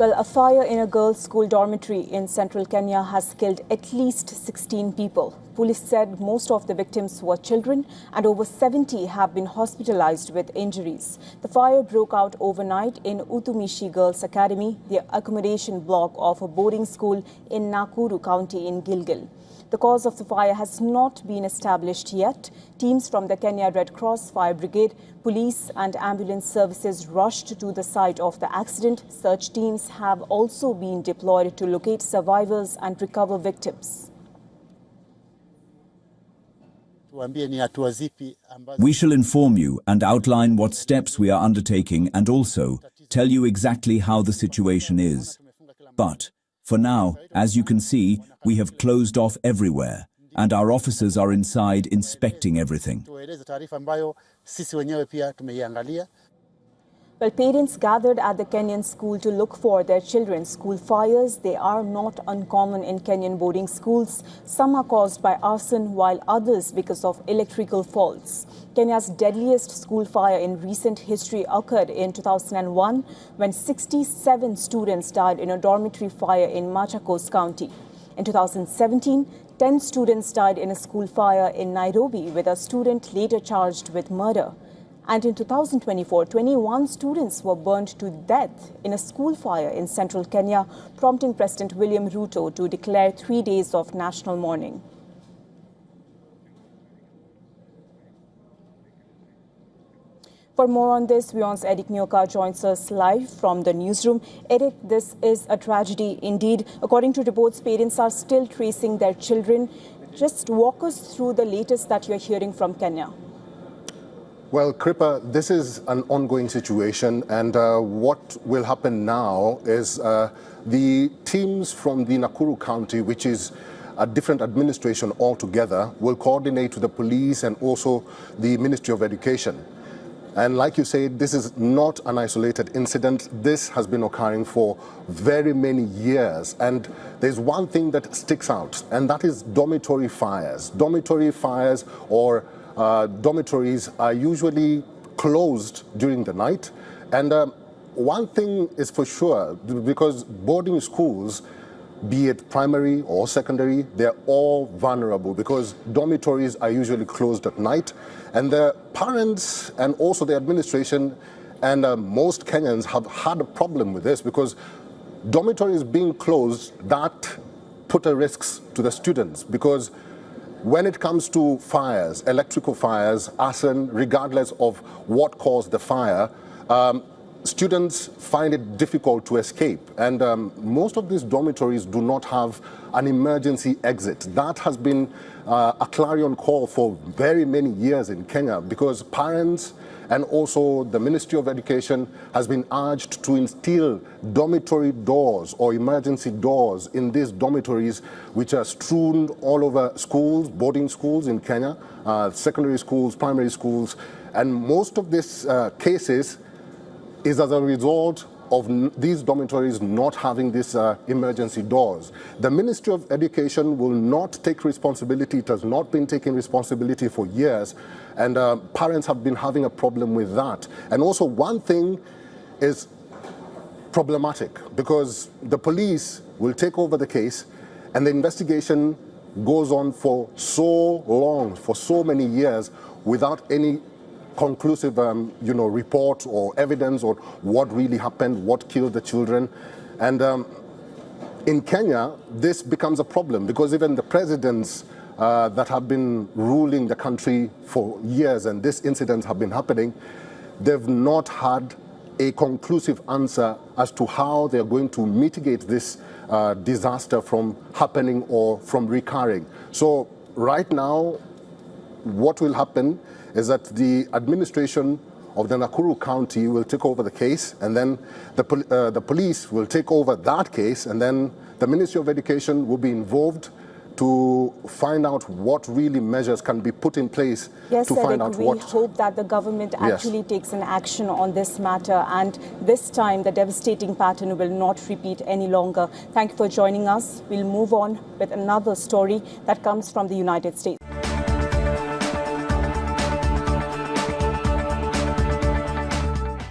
Well, a fire in a girls' school dormitory in central Kenya has killed at least 16 people. Police said most of the victims were children and over 70 have been hospitalized with injuries. The fire broke out overnight in Utumishi Girls Academy, the accommodation block of a boarding school in Nakuru County in Gilgil. The cause of the fire has not been established yet. Teams from the Kenya Red Cross Fire Brigade, police and ambulance services rushed to the site of the accident. Search teams have also been deployed to locate survivors and recover victims. We shall inform you and outline what steps we are undertaking and also tell you exactly how the situation is. But for now, as you can see, we have closed off everywhere, and our officers are inside inspecting everything. Well, parents gathered at the Kenyan school to look for their children's school fires. They are not uncommon in Kenyan boarding schools. Some are caused by arson, while others because of electrical faults. Kenya's deadliest school fire in recent history occurred in 2001 when 67 students died in a dormitory fire in Machakos County. In 2017, 10 students died in a school fire in Nairobi, with a student later charged with murder. And in 2024, 21 students were burned to death in a school fire in central Kenya, prompting President William Ruto to declare 3 days of national mourning. For more on this, WION's Eric Nyoka joins us live from the newsroom. Eric, this is a tragedy indeed. According to reports, parents are still tracing their children. Just walk us through the latest that you're hearing from Kenya. Well, Kripa, this is an ongoing situation, and what will happen now is the teams from the Nakuru County, which is a different administration altogether, will coordinate with the police and also the Ministry of Education. And like you said, this is not an isolated incident. This has been occurring for very many years. And there's one thing that sticks out, and that is dormitory fires. Dormitory fires or dormitories are usually closed during the night. And one thing is for sure, because boarding schools, be it primary or secondary, they're all vulnerable because dormitories are usually closed at night. And the parents and also the administration and most Kenyans have had a problem with this because dormitories being closed, that put a risks to the students because when it comes to fires, electrical fires, arson, regardless of what caused the fire, students find it difficult to escape. And most of these dormitories do not have an emergency exit. That has been a clarion call for very many years in Kenya because parents and also the Ministry of Education has been urged to instill dormitory doors or emergency doors in these dormitories, which are strewn all over schools, boarding schools in Kenya, secondary schools, primary schools. And most of these cases is as a result of these dormitories not having these emergency doors. The Ministry of Education will not take responsibility. It has not been taking responsibility for years, and parents have been having a problem with that. And also one thing is problematic because the police will take over the case and the investigation goes on for so long, for so many years, without any conclusive report or evidence or what really happened, what killed the children. And in Kenya, this becomes a problem because even the presidents that have been ruling the country for years and these incidents have been happening, they've not had a conclusive answer as to how they're going to mitigate this disaster from happening or from recurring. So right now, what will happen is that the administration of the Nakuru County will take over the case, and then the police will take over that case, and then the Ministry of Education will be involved to find out what really measures can be put in place to find out what... Yes, we hope that the government actually takes an action on this matter, and this time the devastating pattern will not repeat any longer. Thank you for joining us. We'll move on with another story that comes from the United States.